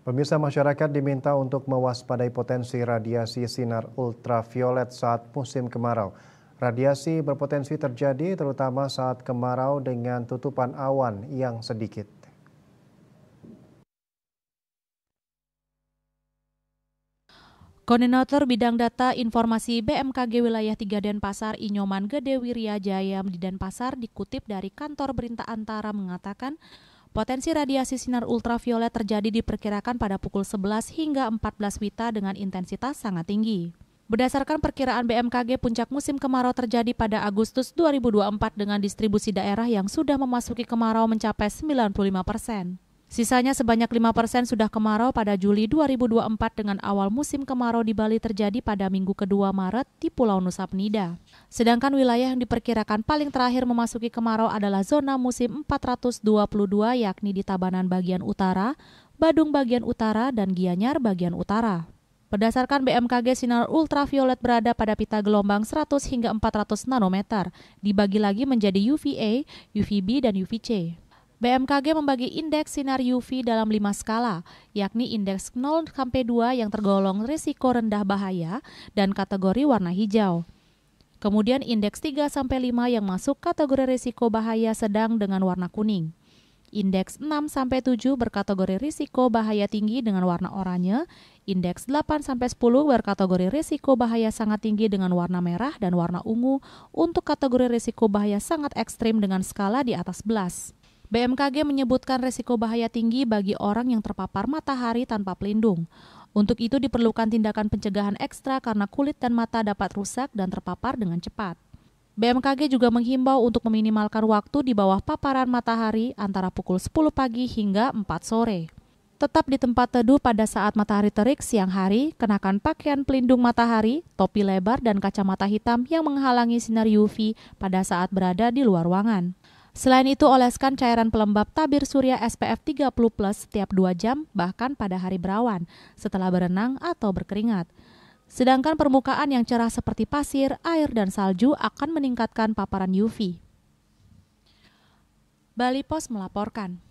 Pemirsa, masyarakat diminta untuk mewaspadai potensi radiasi sinar ultraviolet saat musim kemarau. Radiasi berpotensi terjadi terutama saat kemarau dengan tutupan awan yang sedikit. Koordinator Bidang Data Informasi BMKG Wilayah 3 Denpasar Inyoman Gede Wirya Jaya di Denpasar dikutip dari kantor berita Antara mengatakan potensi radiasi sinar ultraviolet terjadi diperkirakan pada pukul 11 hingga 14 WITA dengan intensitas sangat tinggi. Berdasarkan perkiraan BMKG, puncak musim kemarau terjadi pada Agustus 2024 dengan distribusi daerah yang sudah memasuki kemarau mencapai 95%. Sisanya sebanyak 5% sudah kemarau pada Juli 2024 dengan awal musim kemarau di Bali terjadi pada minggu kedua Maret di Pulau Nusa Penida. Sedangkan wilayah yang diperkirakan paling terakhir memasuki kemarau adalah zona musim 422 yakni di Tabanan bagian utara, Badung bagian utara, dan Gianyar bagian utara. Berdasarkan BMKG, sinar ultraviolet berada pada pita gelombang 100 hingga 400 nanometer, dibagi lagi menjadi UVA, UVB, dan UVC. BMKG membagi indeks sinar UV dalam 5 skala, yakni indeks 0-2 yang tergolong risiko rendah bahaya dan kategori warna hijau. Kemudian indeks 3-5 yang masuk kategori risiko bahaya sedang dengan warna kuning. Indeks 6-7 berkategori risiko bahaya tinggi dengan warna oranye, indeks 8-10 berkategori risiko bahaya sangat tinggi dengan warna merah dan warna ungu untuk kategori risiko bahaya sangat ekstrim dengan skala di atas 11. BMKG menyebutkan risiko bahaya tinggi bagi orang yang terpapar matahari tanpa pelindung. Untuk itu diperlukan tindakan pencegahan ekstra karena kulit dan mata dapat rusak dan terpapar dengan cepat. BMKG juga menghimbau untuk meminimalkan waktu di bawah paparan matahari antara pukul 10 pagi hingga 4 sore. Tetap di tempat teduh pada saat matahari terik siang hari, kenakan pakaian pelindung matahari, topi lebar, dan kacamata hitam yang menghalangi sinar UV pada saat berada di luar ruangan. Selain itu, oleskan cairan pelembab tabir surya SPF 30+ setiap 2 jam, bahkan pada hari berawan, setelah berenang atau berkeringat. Sedangkan permukaan yang cerah seperti pasir, air, dan salju akan meningkatkan paparan UV. Bali Pos melaporkan.